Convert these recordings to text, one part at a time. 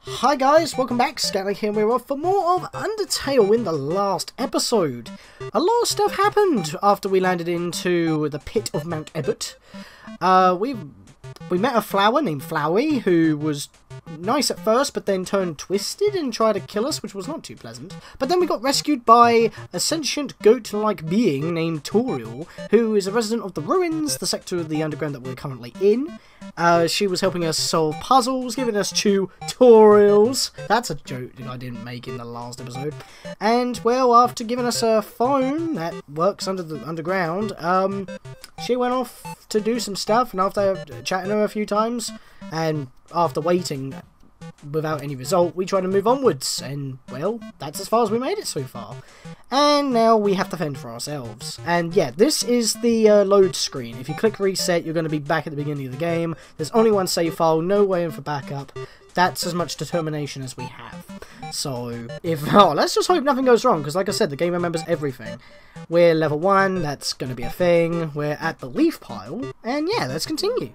Hi guys, welcome back, Scatlink here, we're off for more of Undertale. In the last episode, a lot of stuff happened after we landed into the pit of Mount Ebott. We met a flower named Flowey, who was nice at first, but then turned twisted and tried to kill us, which was not too pleasant. But then we got rescued by a sentient goat-like being named Toriel, who is a resident of the ruins, the sector of the underground that we're currently in. She was helping us solve puzzles, giving us tutorials. That's a joke that I didn't make in the last episode. And, well, after giving us a phone that works under the underground, she went off to do some stuff, and after chatting her a few times, and after waiting without any result, we tried to move onwards, and, well, that's as far as we made it so far. And now we have to fend for ourselves. And yeah, this is the load screen. If you click reset, you're going to be back at the beginning of the game. There's only one save file, no way in for backup. That's as much determination as we have. So, let's just hope nothing goes wrong, because like I said, the game remembers everything. We're level 1, that's going to be a thing. We're at the leaf pile, and yeah, let's continue.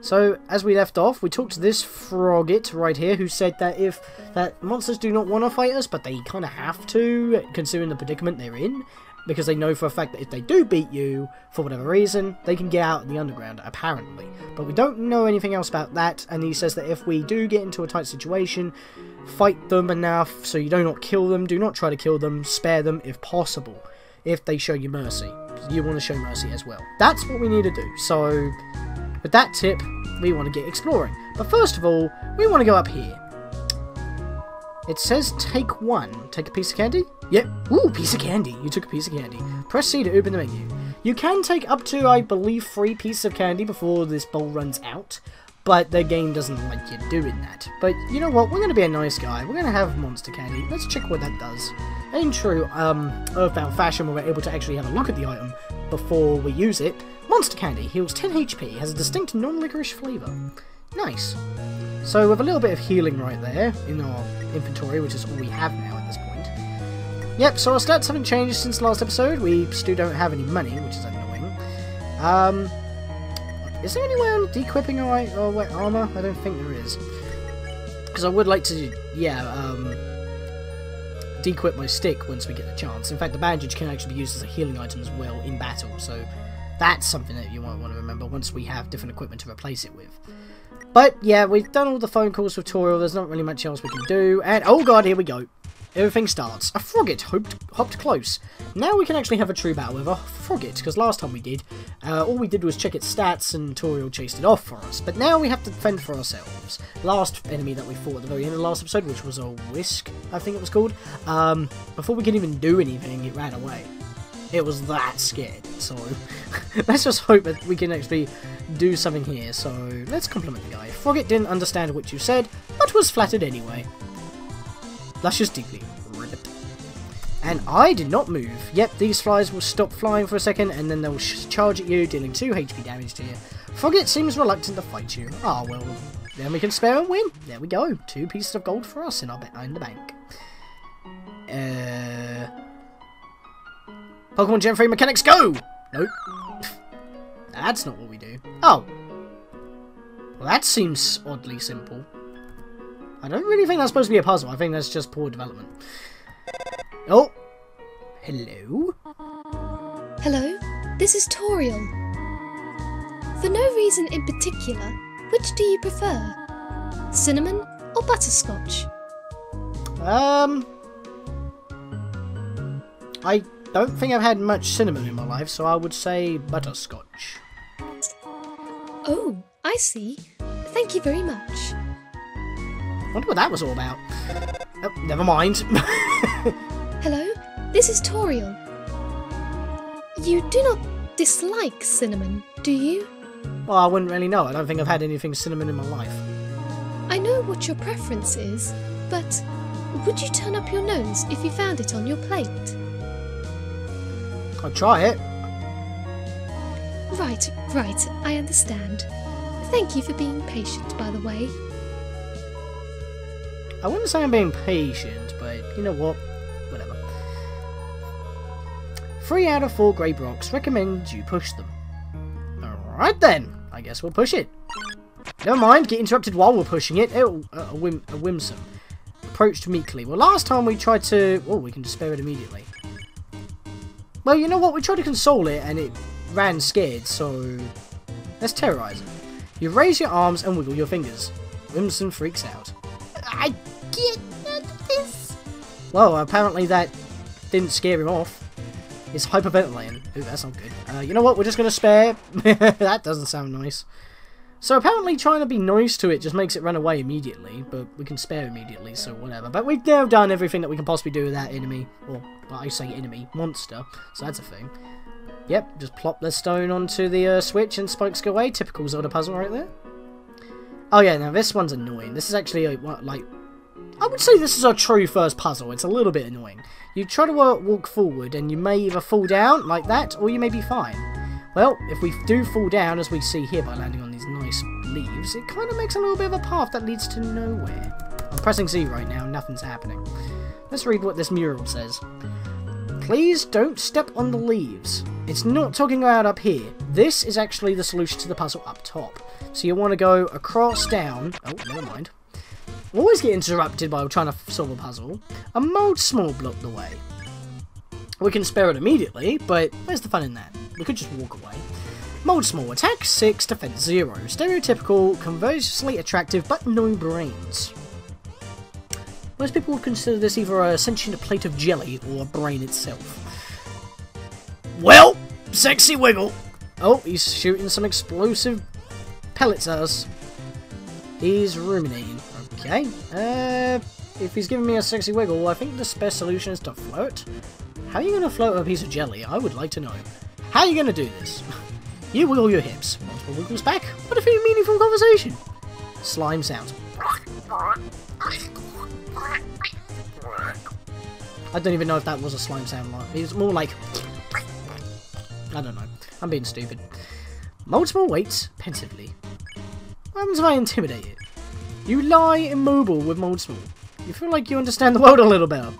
So, as we left off, we talked to this Frogget right here, who said that monsters do not want to fight us, but they kind of have to, considering the predicament they're in, because they know for a fact that if they do beat you, for whatever reason, they can get out of the underground, apparently. But we don't know anything else about that, and he says that if we do get into a tight situation, fight them enough so you do not kill them, do not try to kill them, spare them if possible, if they show you mercy. You want to show mercy as well. That's what we need to do, so with that tip, we want to get exploring. But first of all, we want to go up here. It says take one. Take a piece of candy? Yep. Ooh, piece of candy. You took a piece of candy. Press C to open the menu. You can take up to, I believe, 3 pieces of candy before this bowl runs out. But the game doesn't like you doing that. But you know what? We're going to be a nice guy. We're going to have monster candy. Let's check what that does. In true Earthbound fashion, where we're able to actually have a look at the item before we use it. Monster candy heals 10 HP, has a distinct non-licorice flavour. Nice. So with a little bit of healing right there in our inventory, which is all we have now at this point. Yep, so our stats haven't changed since last episode. We still don't have any money, which is annoying. Is there any way on de-equipping our wet armour? I don't think there is. Because I would like to, yeah, de-equip my stick once we get the chance. In fact, the bandage can actually be used as a healing item as well in battle, so that's something that you might want to remember once we have different equipment to replace it with. But yeah, we've done all the phone calls with Toriel, there's not really much else we can do, and oh god, here we go. Everything starts. A Frogget hopped close. Now we can actually have a true battle with a Frogget, because last time we did, all we did was check its stats and Toriel chased it off for us. But now we have to fend for ourselves. Last enemy that we fought at the very end of the last episode, which was a Whisk, I think it was called, before we could even do anything, it ran away. It was that scared, so let's just hope that we can actually do something here. So let's compliment the guy. Frogget didn't understand what you said, but was flattered anyway. Luscious deeply. Ribbit. And I did not move. Yep, these flies will stop flying for a second, and then they'll charge at you, dealing 2 HP damage to you. Frogget seems reluctant to fight you. Ah, well, then we can spare and win. There we go. 2 pieces of gold for us in the bank. Pokemon Gen 3 mechanics, go! Nope. That's not what we do. Oh. Well, that seems oddly simple. I don't really think that's supposed to be a puzzle. I think that's just poor development. Oh. Hello? Hello, this is Toriel. For no reason in particular, which do you prefer? Cinnamon or butterscotch? I don't think I've had much cinnamon in my life, so I would say butterscotch. Oh, I see. Thank you very much. Wonder what that was all about. Oh, never mind. Hello, this is Toriel. You do not dislike cinnamon, do you? Well, I wouldn't really know. I don't think I've had anything cinnamon in my life. I know what your preference is, but would you turn up your nose if you found it on your plate? I'll try it. Right, I understand. Thank you for being patient, by the way. I wouldn't say I'm being patient, but you know what? Whatever. 3 out of 4 grey blocks. Recommend you push them. Alright then. I guess we'll push it. Never mind, get interrupted while we're pushing it. Oh, a whimsum. Approached meekly. Well, last time we tried to... Oh, we can despair it immediately. Well, you know what? We tried to console it and it ran scared, so... Let's terrorize it. You raise your arms and wiggle your fingers. Whimsum freaks out. I get this. Well, apparently that didn't scare him off. It's hyperventilating. Ooh, that's not good. You know what? We're just going to spare. That doesn't sound nice. So apparently trying to be nice to it just makes it run away immediately, but we can spare immediately, so whatever. But we've now done everything that we can possibly do with that enemy, or well, I say enemy, monster, so that's a thing. Yep, just plop the stone onto the switch and spikes go away. Typical Zelda puzzle right there. Oh yeah, now this one's annoying. This is actually, like, I would say this is our true first puzzle. It's a little bit annoying. You try to walk forward and you may either fall down like that, or you may be fine. Well, if we do fall down, as we see here by landing on these nice leaves, it kind of makes a little bit of a path that leads to nowhere. I'm pressing Z right now, nothing's happening. Let's read what this mural says. Please don't step on the leaves. It's not talking about up here. This is actually the solution to the puzzle up top. So you want to go across, down. Oh, never mind. Always get interrupted while trying to solve a puzzle. A mold small blocked the way. We can spare it immediately, but where's the fun in that? We could just walk away. Mold small, attack 6, defense 0. Stereotypical, conversely attractive, but no brains. Most people would consider this either a sentient plate of jelly or a brain itself. Well, sexy wiggle. Oh, he's shooting some explosive pellets at us. He's ruminating. Okay. If he's giving me a sexy wiggle, I think the best solution is to float. How are you going to float a piece of jelly? I would like to know. How are you going to do this? You wiggle your hips. Multiple wiggles back. What if it's meaningful conversation? Slime sounds. I don't even know if that was a slime sound. It's more like... I don't know. I'm being stupid. Multiple waits pensively. What happens if I intimidate it? You lie immobile with Moldsmall. You feel like you understand the world a little better.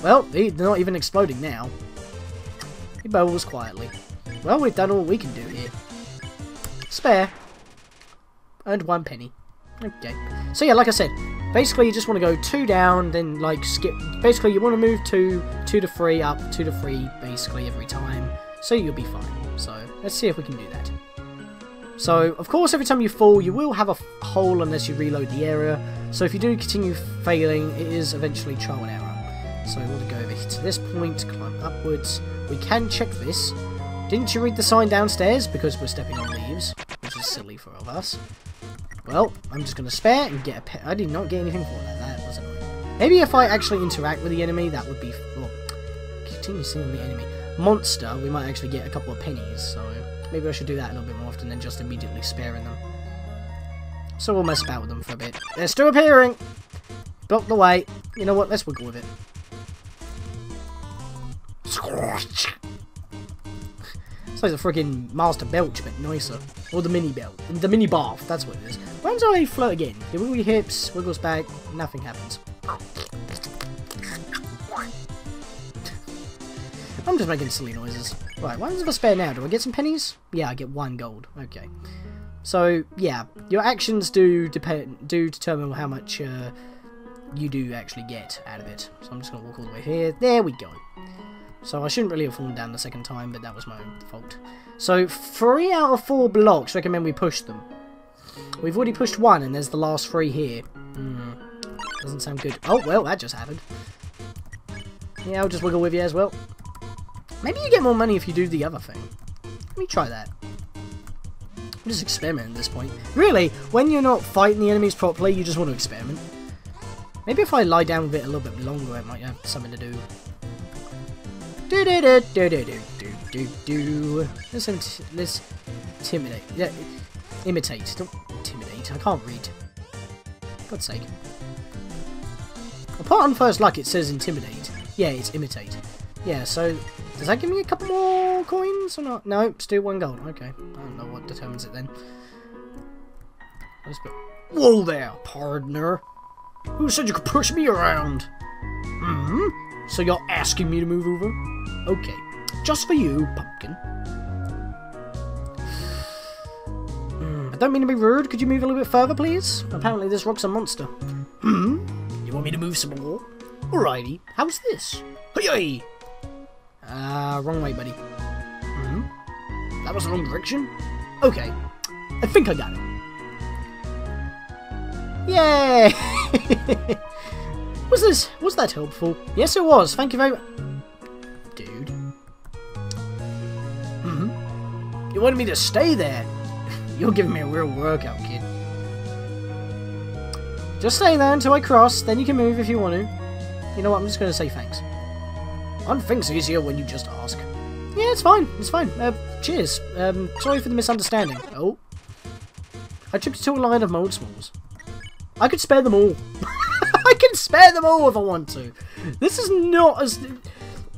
Well, they're not even exploding now. He bubbles quietly. Well, we've done all we can do here. Spare. Earned 1 penny. Okay. So yeah, like I said, basically you just want to go 2 down, then like skip. Basically you want to move 2 to 3, up 2 to 3, basically every time. So you'll be fine. So let's see if we can do that. So of course every time you fall you will have a hole unless you reload the area. So if you do continue failing, it is eventually trial and error. So we'll go over here to this point, climb upwards. We can check this. Didn't you read the sign downstairs? Because we're stepping on leaves, which is silly for us. Well, I'm just going to spare and get a pet. I did not get anything for that. That was annoying. Maybe if I actually interact with the enemy, that would be... Well, continue seeing the enemy. Monster, we might actually get a couple of pennies. So maybe I should do that a little bit more often than just immediately sparing them. So we'll mess about with them for a bit. They're still appearing! Block the way. You know what? Let's wiggle with it. It's like the freaking Master Belch, but nicer. Or the mini belt. The mini bath, that's what it is. When do I float again? You wiggle your hips, wiggles back, nothing happens. I'm just making silly noises. Right, one's of a spare now. Do I get some pennies? Yeah, I get 1 gold. Okay. So, yeah, your actions do determine how much you do actually get out of it. So I'm just going to walk all the way here. There we go. So I shouldn't really have fallen down the second time, but that was my own fault. So 3 out of 4 blocks recommend we push them. We've already pushed 1, and there's the last 3 here. Doesn't sound good. Oh, well, that just happened. Yeah, I'll just wiggle with you as well. Maybe you get more money if you do the other thing. Let me try that. I'm just experimenting at this point. Really, when you're not fighting the enemies properly, you just want to experiment. Maybe if I lie down with it a little bit longer, it might have something to do. Let's intimidate. Yeah, imitate. Don't intimidate. I can't read. God's sake. Apart on first luck, it says intimidate. Yeah, it's imitate. Yeah, so does that give me a couple more coins or not? No, still 1 gold. Okay, I don't know what determines it then. Let's go. Whoa there, partner. Who said you could push me around? So you're asking me to move over? Okay, just for you, pumpkin. don't mean to be rude. Could you move a little bit further, please? Apparently this rock's a monster. You want me to move some more? Alrighty. How's this? Hey! Wrong way, buddy. That was the wrong direction? Okay. I think I got it. Yay! Was that helpful? Yes, it was. Thank you very much. Dude. You wanted me to stay there? You're giving me a real workout, kid. Just stay there until I cross, then you can move if you want to. You know what, I'm just going to say thanks. Things easier when you just ask. Yeah, it's fine, it's fine. Cheers. Sorry for the misunderstanding. Oh. I took you to a line of mold smalls. I could spare them all. I can spare them all if I want to. This is not as...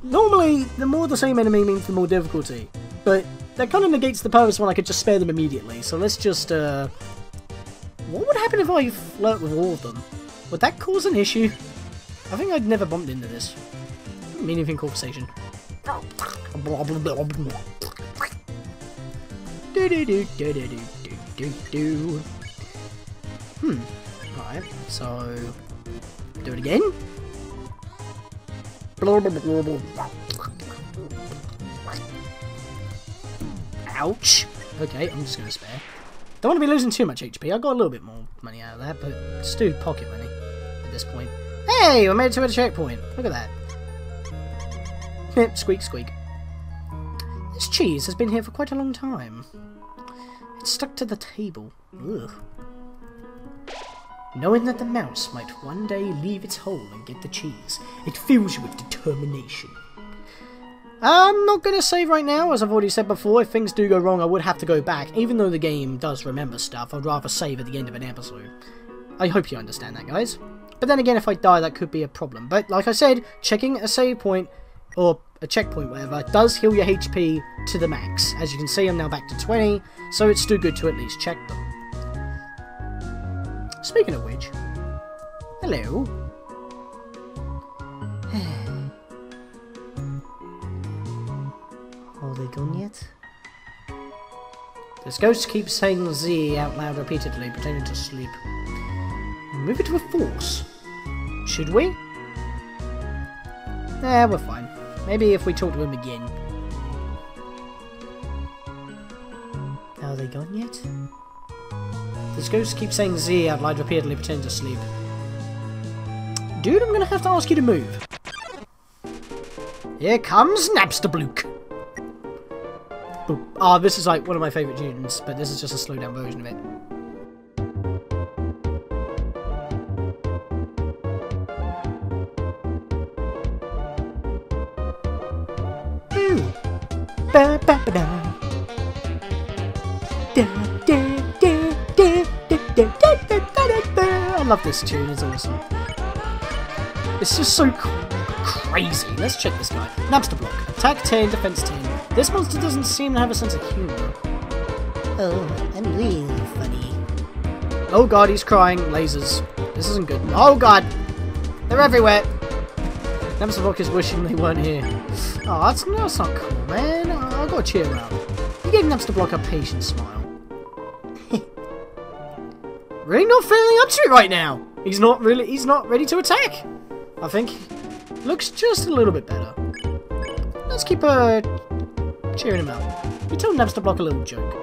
Normally, the more the same enemy means the more difficulty. But that kind of negates the purpose when I could just spare them immediately. So let's just, What would happen if I flirt with all of them? Would that cause an issue? I think I'd never bumped into this. Meaningful conversation. Alright, so... Do it again? Ouch! Okay, I'm just gonna spare. Don't want to be losing too much HP. I got a little bit more money out of that, but just do pocket money at this point. Hey! I made it to a checkpoint. Look at that. Squeak, squeak. This cheese has been here for quite a long time. It's stuck to the table. Ugh. Knowing that the mouse might one day leave its hole and get the cheese, it fills you with determination. I'm not going to save right now, as I've already said before. If things do go wrong, I would have to go back. Even though the game does remember stuff, I'd rather save at the end of an episode. I hope you understand that, guys. But then again, if I die, that could be a problem. But like I said, checking a save point, or a checkpoint, whatever, does heal your HP to the max. As you can see, I'm now back to 20, so it's still good to at least check them. Speaking of which, hello. Are they gone yet? This ghost keeps saying Z out loud repeatedly, pretending to sleep. Move it to a force. Should we? Nah, we're fine. Maybe if we talk to him again. Are they gone yet? This ghost keeps saying Z out loud repeatedly, pretending to sleep. Dude, I'm gonna have to ask you to move. Here comes Napsterblook. Ah, this is like one of my favourite tunes, but this is just a slowed down version of it. Ooh. Ba ba ba da. Da da da da da da da da da da. I love this tune, it's awesome. It's just so crazy. Let's check this guy. Napsterblock. Attack 10, defense 10. This monster doesn't seem to have a sense of humor. Oh, I'm really funny. Oh god, he's crying. Lasers. This isn't good. Oh god! They're everywhere! Napsterblock is wishing they weren't here. Oh, that's not cool, man. I've got to cheer up. You gave Napsterblock a patient smile. Really not feeling up to it right now. He's not ready to attack. I think looks just a little bit better. Let's keep cheering him up. You told Napsterblock a little joke.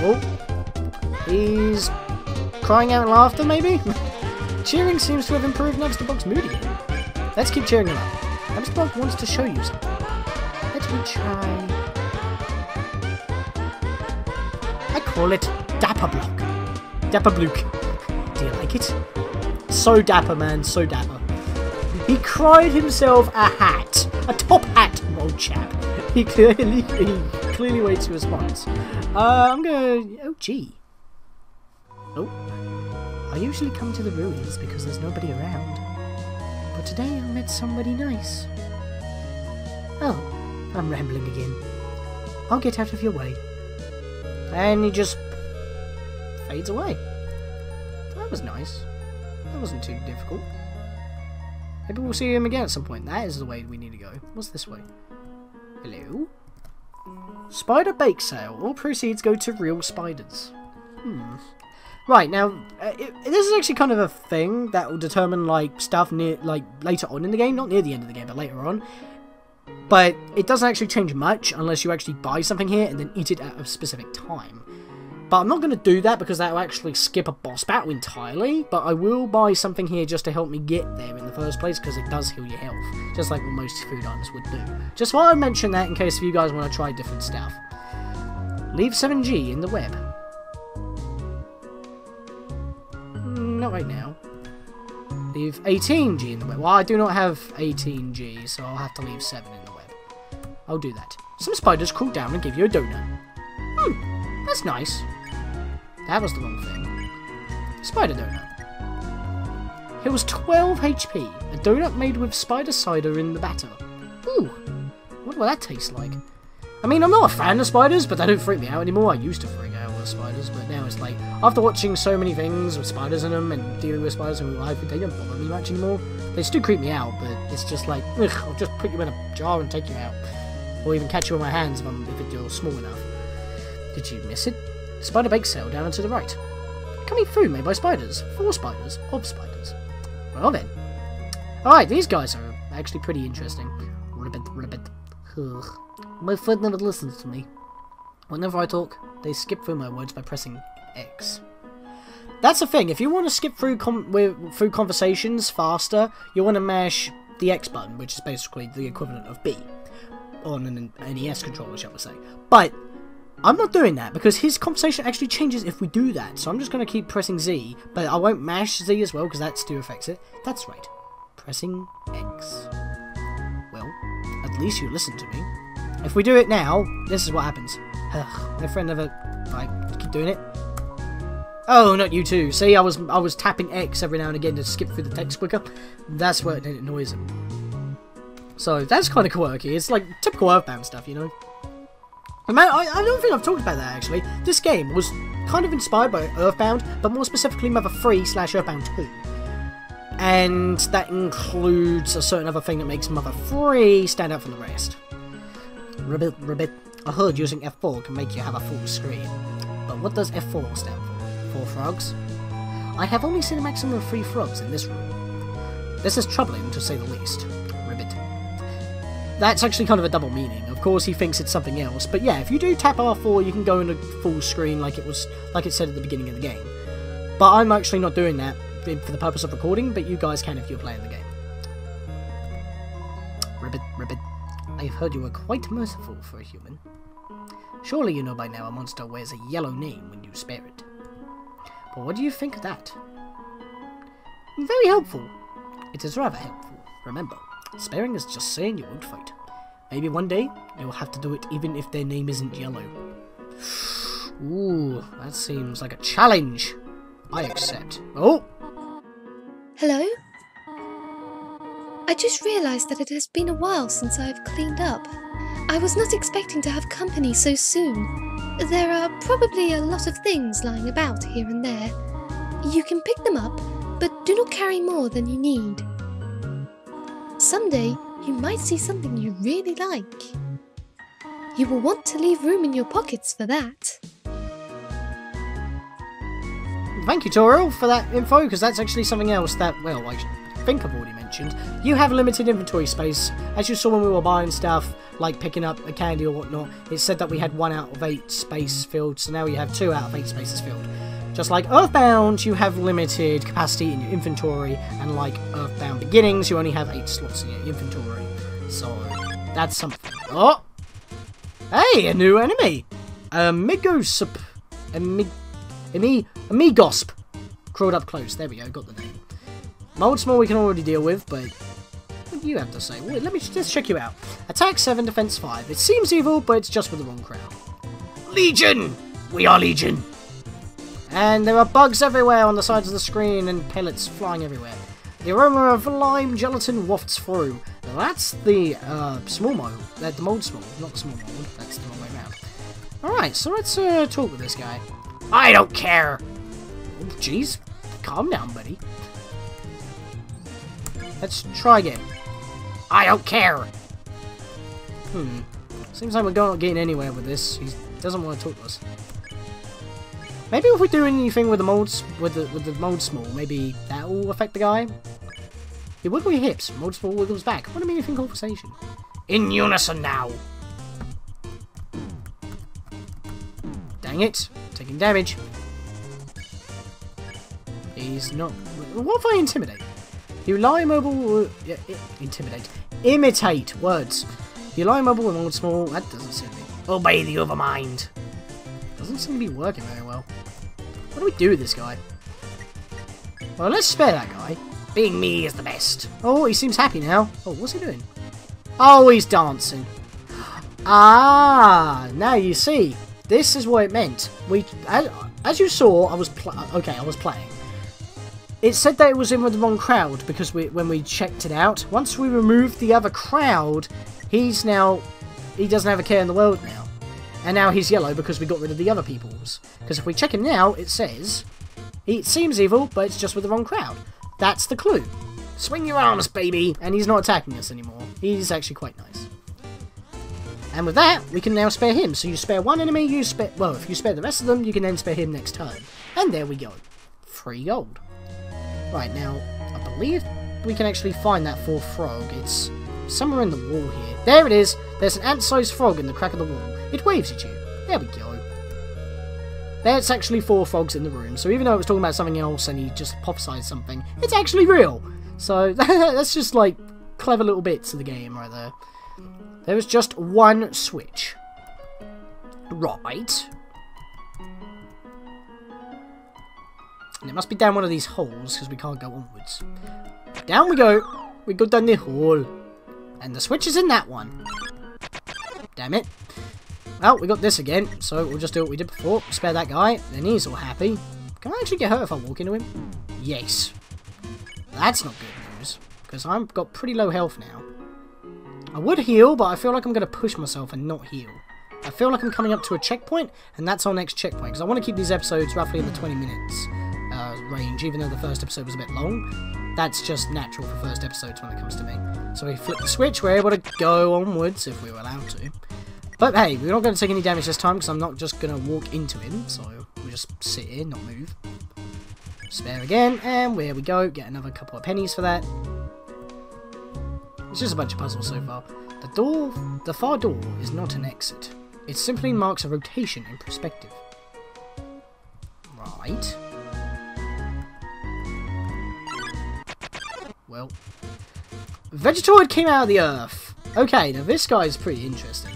Oh, he's crying out in laughter, maybe? Cheering seems to have improved Napsterblock's mood again. Let's keep cheering him up. Napsterblock wants to show you something. Let me try. I call it Dapper Block. Dapper Blook. Do you like it? So dapper, man, so dapper. He cried himself a hat. A top hat, old chap. He clearly waits for a response. I'm gonna... Oh, gee. Oh. I usually come to the ruins because there's nobody around. But today I met somebody nice. Oh, I'm rambling again. I'll get out of your way. And he just fades away. That was nice. That wasn't too difficult. Maybe we'll see him again at some point. That is the way we need to go. What's this way? Hello? Spider bake sale. All proceeds go to real spiders. Right, now, this is actually kind of a thing that will determine, like, stuff later on in the game. Not near the end of the game, but later on. But it doesn't actually change much unless you actually buy something here and then eat it at a specific time. But I'm not going to do that because that will actually skip a boss battle entirely. But I will buy something here just to help me get there in the first place because it does heal your health. Just like what most food items would do. Just thought I'd mention that in case if you guys want to try different stuff. Leave 7G in the web. Not right now. Leave 18G in the web. Well, I do not have 18G, so I'll have to leave 7 in the web. I'll do that. Some spiders crawl down and give you a donut. That's nice. That was the wrong thing. Spider donut. It was 12 HP. A donut made with spider cider in the batter. Ooh. What will that taste like? I mean, I'm not a fan of spiders, but they don't freak me out anymore. I used to freak out with spiders, but now it's like, after watching so many things with spiders in them and dealing with spiders in real life, they don't bother me much anymore. They still creep me out, but it's just like, ugh, I'll just put you in a jar and take you out. Or even catch you in my hands if you're small enough. Did you miss it? Spider bake sale down and to the right. Come eat food made by spiders. For spiders. Of spiders. Well then. Alright, these guys are actually pretty interesting. Ribbit, ribbit. Ugh. My friend never listens to me. Whenever I talk, they skip through my words by pressing X. That's the thing. If you want to skip through through conversations faster, you want to mash the X button, which is basically the equivalent of B on an NES controller, shall we say. But I'm not doing that because his conversation actually changes if we do that. So I'm just going to keep pressing Z, but I won't mash Z as well because that still affects it. That's right. Pressing X. Well, at least you listen to me. If we do it now, this is what happens. My friend never... Right, keep doing it. Oh, not you too. See, I was tapping X every now and again to skip through the text quicker. That's where it annoys him. So, that's kind of quirky. It's like typical Earthbound stuff, you know? I don't think I've talked about that, actually. This game was kind of inspired by Earthbound, but more specifically Mother 3/Earthbound 2. And that includes a certain other thing that makes Mother 3 stand out from the rest. Ribbit, ribbit. I heard using F4 can make you have a full screen. But what does F4 stand for? 4 frogs? I have only seen a maximum of 3 frogs in this room. This is troubling, to say the least. Ribbit. That's actually kind of a double meaning. Of course, he thinks it's something else, but yeah, if you do tap R4, you can go into full screen like it said at the beginning of the game. But I'm actually not doing that for the purpose of recording, but you guys can if you're playing the game. Ribbit, ribbit. I've heard you were quite merciful for a human. Surely you know by now a monster wears a yellow name when you spare it. But what do you think of that? Very helpful. It is rather helpful. Remember, sparing is just saying you won't fight. Maybe one day, you'll have to do it even if their name isn't yellow. Ooh, that seems like a challenge. I accept. Oh! Hello? I just realised that it has been a while since I've cleaned up. I was not expecting to have company so soon. There are probably a lot of things lying about here and there. You can pick them up, but do not carry more than you need. Someday, you might see something you really like. You will want to leave room in your pockets for that. Thank you, Toriel, for that info, because that's actually something else that, well, I think I've already mentioned. You have limited inventory space. As you saw when we were buying stuff, like picking up a candy or whatnot, it said that we had 1 out of 8 space filled, so now you have 2 out of 8 spaces filled. Just like Earthbound, you have limited capacity in your inventory, and like Earthbound Beginnings, you only have 8 slots in your inventory. So, that's something. Oh! Hey, a new enemy! Amigosp. Amigosp. Crawled up close. There we go, got the name. Mold Small we can already deal with, but what do you have to say? Wait, let me just check you out. Attack 7, defense 5. It seems evil, but it's just for the wrong crowd. Legion! We are Legion! And there are bugs everywhere on the sides of the screen and pellets flying everywhere. The aroma of lime gelatin wafts through. Now that's the small mold. The mold small, not the small mold. That's the wrong way around. Alright, so let's talk with this guy. I don't care! Oh, jeez. Calm down, buddy. Let's try again. I don't care! Seems like we're not getting anywhere with this. He doesn't want to talk to us. Maybe if we do anything with the molds, with the mold small, maybe that will affect the guy. You wiggle your hips. Mold small wiggles back. What a meaningful conversation. In unison now. Dang it! Taking damage. He's not. What if I intimidate? You lie immobile. Yeah, intimidate. Imitate words. You lie immobile with mold small. That doesn't seem to be. Obey the overmind. Doesn't seem to be working very well. What do we do with this guy? Well, let's spare that guy. Being me is the best. Oh, he seems happy now. Oh, what's he doing? Oh, he's dancing. Ah, now you see. This is what it meant. As you saw, I was playing. It said that it was in with the wrong crowd because when we checked it out. Once we removed the other crowd, he doesn't have a care in the world now. And now he's yellow because we got rid of the other people's. Because if we check him now, it says it seems evil, but it's just with the wrong crowd. That's the clue. Swing your arms, baby! And he's not attacking us anymore. He's actually quite nice. And with that, we can now spare him. So you spare one enemy, well, if you spare the rest of them, you can then spare him next turn. And there we go. 3 gold. Right, now, I believe we can actually find that 4th frog. It's somewhere in the wall here. There it is! There's an ant-sized frog in the crack of the wall. It waves at you. There we go. There's actually 4 frogs in the room, so even though it was talking about something else and he just prophesied something, it's actually real! So, that's just, like, clever little bits of the game right there. There was just one switch. Right. And it must be down one of these holes, because we can't go onwards. Down we go! We go down the hole. And the switch is in that one. Damn it. Well, we got this again, so we'll just do what we did before. Spare that guy, then he's all happy. Can I actually get hurt if I walk into him? Yes. That's not good news, because I've got pretty low health now. I would heal, but I feel like I'm going to push myself and not heal. I feel like I'm coming up to a checkpoint, and that's our next checkpoint, because I want to keep these episodes roughly in the 20 minutes range, even though the first episode was a bit long. That's just natural for first episodes when it comes to me. So we flip the switch, we're able to go onwards if we were allowed to. But hey, we're not going to take any damage this time, because I'm not just going to walk into him, so we'll just sit here, not move. Spare again, and there we go, get another couple of pennies for that. It's just a bunch of puzzles so far. The far door is not an exit. It simply marks a rotation in perspective. Right. Well. Vegetoid came out of the earth. Okay, now this guy is pretty interesting.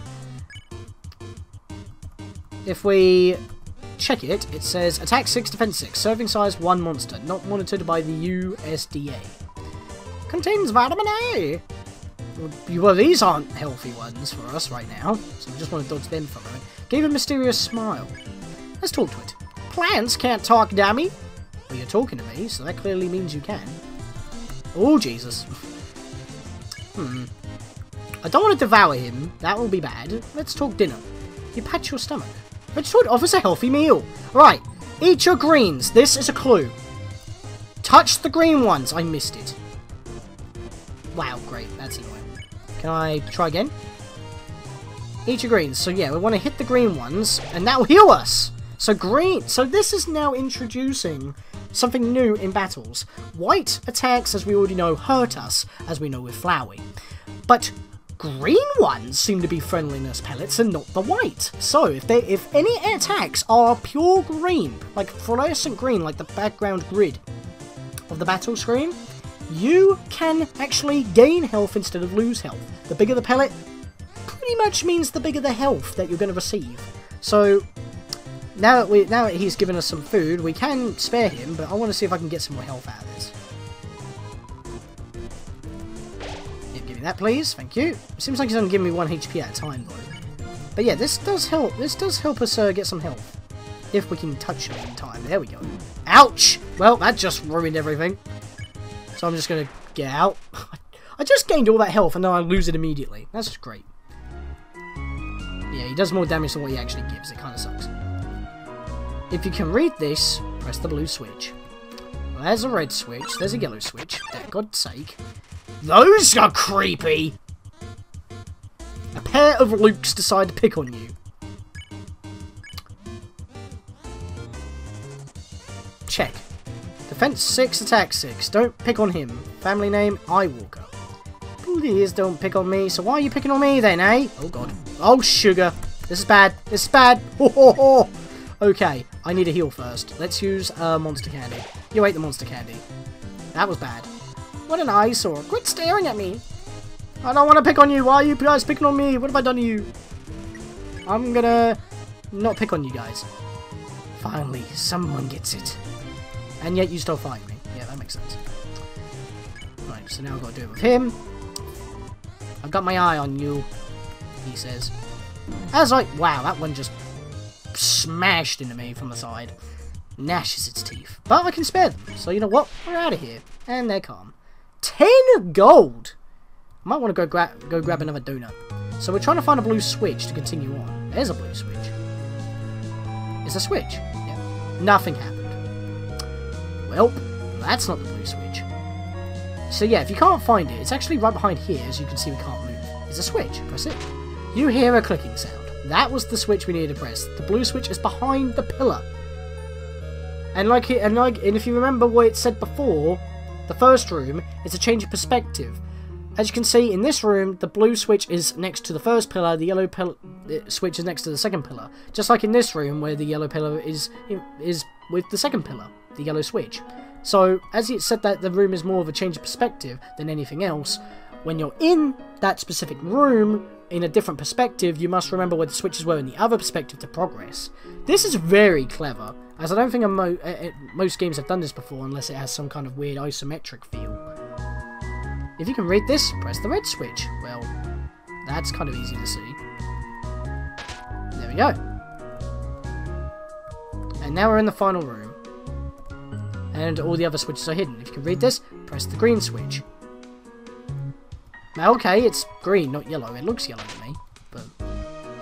If we check it, it says attack 6, defense 6, serving size 1 monster, not monitored by the USDA. Contains vitamin A. Well, these aren't healthy ones for us right now, so we just want to dodge them for a moment. Gave a mysterious smile. Let's talk to it. Plants can't talk, dummy. Well, you're talking to me, so that clearly means you can. Oh, Jesus. I don't want to devour him. That will be bad. Let's talk dinner. You pat your stomach. Vegetoid offers a healthy meal. Right. Eat your greens. This is a clue. Touch the green ones. I missed it. Wow, great. That's annoying. Can I try again? Eat your greens. So yeah, we want to hit the green ones, and that will heal us. So green. So this is now introducing something new in battles. White attacks, as we already know, hurt us, as we know with Flowey. But green ones seem to be friendliness pellets and not the white. So if any attacks are pure green, like fluorescent green, like the background grid of the battle screen, you can actually gain health instead of lose health. The bigger the pellet pretty much means the bigger the health that you're going to receive. So now that he's given us some food, we can spare him, but I want to see if I can get some more health out of this. Yep, give me that, please. Thank you. It seems like he's only giving me 1 HP at a time, though. But yeah, this does help. This does help us get some health if we can touch him in time. There we go. Ouch! Well, that just ruined everything. So I'm just going to get out. I just gained all that health and then I lose it immediately. That's just great. Yeah, he does more damage than what he actually gives. It kind of sucks. If you can read this, press the blue switch. Well, there's a red switch. There's a yellow switch. For God's sake. Those are creepy! A pair of Lukes decide to pick on you. Check. Defense 6, attack 6. Don't pick on him. Family name, Eyewalker. Please don't pick on me. So why are you picking on me then, eh? Oh god. Oh, sugar. This is bad. This is bad. Ho, ho, ho. Okay, I need a heal first. Let's use monster candy. You ate the monster candy. That was bad. What an eyesore. Quit staring at me. I don't want to pick on you. Why are you guys picking on me? What have I done to you? I'm gonna not pick on you guys. Finally, someone gets it. And yet you still find me. Yeah, that makes sense. Right, so now I've got to do it with him. I've got my eye on you, he says. As I... Wow, that one just smashed into me from the side. Gnashes its teeth. But I can spare them. So you know what? We're out of here. And they're calm. 10 gold! I might want to go grab another donut. So we're trying to find a blue switch to continue on. There's a blue switch. Is a switch? Yeah. Nothing happened. Well, that's not the blue switch. So yeah, if you can't find it, it's actually right behind here, as you can see we can't move. It's a switch. Press it. You hear a clicking sound. That was the switch we needed to press. The blue switch is behind the pillar. And if you remember what it said before, the first room is a change of perspective. As you can see, in this room, the blue switch is next to the first pillar, the yellow switch is next to the second pillar. Just like in this room, where the yellow pillar is with the second pillar, the yellow switch. So, as it said that the room is more of a change of perspective than anything else, when you're in that specific room, in a different perspective, you must remember where the switches were in the other perspective to progress. This is very clever, as I don't think most games have done this before, unless it has some kind of weird isometric feel. If you can read this, press the red switch. Well, that's kind of easy to see. There we go. And now we're in the final room. And all the other switches are hidden. If you can read this, press the green switch. Now, okay, it's green, not yellow. It looks yellow to me, but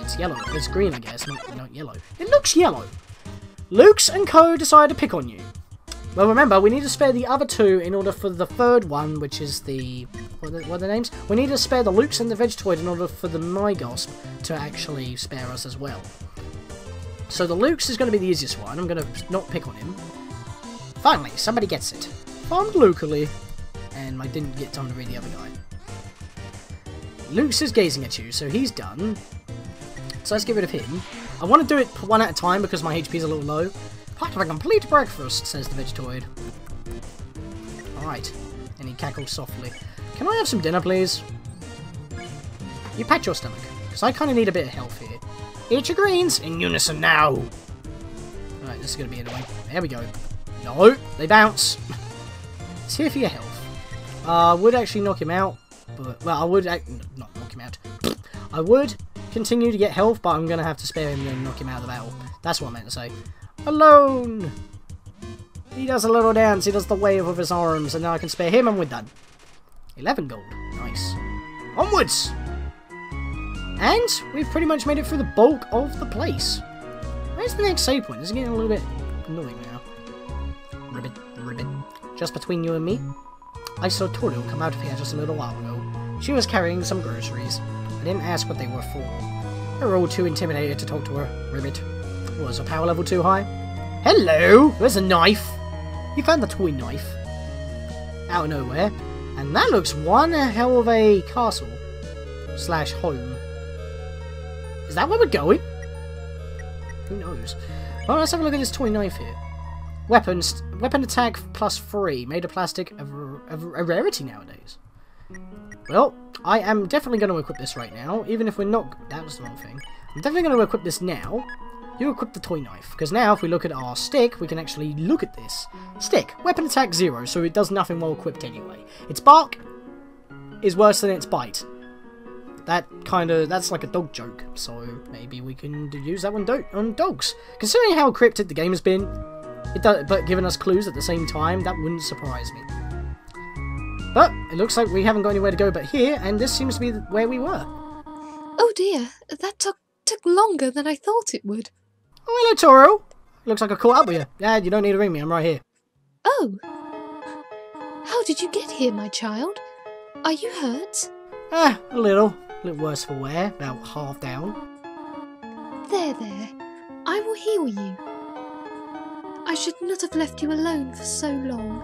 it's yellow. It's green, I guess, not yellow. It looks yellow. Lukes and Co. decide to pick on you. Well, remember, we need to spare the other two in order for the third one, which is the... What are the names? We need to spare the Lukes and the Vegetoid in order for the Mygosp to actually spare us as well. So the Lukes is going to be the easiest one. I'm going to not pick on him. Finally, somebody gets it. Farmed locally. And I didn't get time to read the other guy. Lukes is gazing at you, so he's done. So let's get rid of him. I want to do it one at a time because my HP is a little low. Part of a complete breakfast, says the Vegetoid. Alright. And he cackles softly. Can I have some dinner, please? You pat your stomach, because I kind of need a bit of health here. Eat your greens in unison now. Alright, this is going to be annoying. There we go. No, they bounce. It's here for your health. I would actually knock him out. But, well, I would... not knock him out. I would continue to get health, but I'm going to have to spare him and knock him out of the battle. That's what I meant to say. Alone! He does a little dance, he does the wave with his arms, and now I can spare him and we're done. 11 gold. Nice. Onwards! And we've pretty much made it through the bulk of the place. Where's the next save point? This is getting a little bit annoying now. Ribbit, ribbit. Just between you and me, I saw Toriel come out of here just a little while ago. She was carrying some groceries. I didn't ask what they were for. They were all too intimidated to talk to her. Ribbit. Was her power level too high? Hello! There's a knife! You found the toy knife. Out of nowhere. And that looks one hell of a castle. Slash home. Is that where we're going? Who knows? Well, let's have a look at this toy knife here. Weapon attack +3. Made of plastic. A rarity nowadays. Well, I am definitely going to equip this right now. Even if we're not... That was the wrong thing. I'm definitely going to equip this now. You equip the toy knife, because now if we look at our stick, we can actually look at this. Stick, weapon attack 0, so it does nothing while equipped anyway. Its bark is worse than its bite. That's like a dog joke, so maybe we can use that one on dogs. Considering how encrypted the game has been, but giving us clues at the same time, that wouldn't surprise me. But it looks like we haven't got anywhere to go but here, and this seems to be where we were. Oh dear, that took longer than I thought it would. Oh, hello, Toriel. Looks like I caught up with you. Yeah, you don't need to ring me. I'm right here. Oh. How did you get here, my child? Are you hurt? A little. A little worse for wear, about half down. There, there. I will heal you. I should not have left you alone for so long.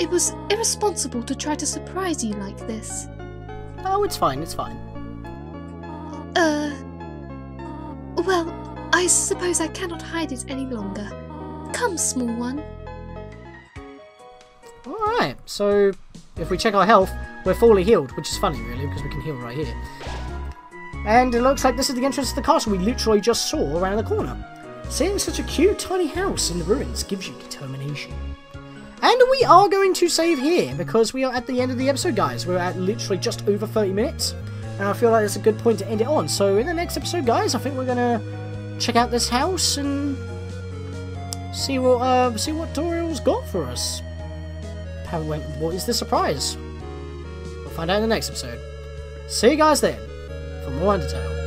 It was irresponsible to try to surprise you like this. Oh, it's fine, it's fine. Well, I suppose I cannot hide it any longer. Come, small one. Alright, so if we check our health, we're fully healed, which is funny really, because we can heal right here. And it looks like this is the entrance to the castle we literally just saw around the corner. Seeing such a cute tiny house in the ruins gives you determination. And we are going to save here, because we are at the end of the episode, guys. We're at literally just over 30 minutes. And I feel like it's a good point to end it on. So in the next episode, guys, I think we're going to check out this house and see what Toriel's got for us. What is the surprise? We'll find out in the next episode. See you guys then for more Undertale.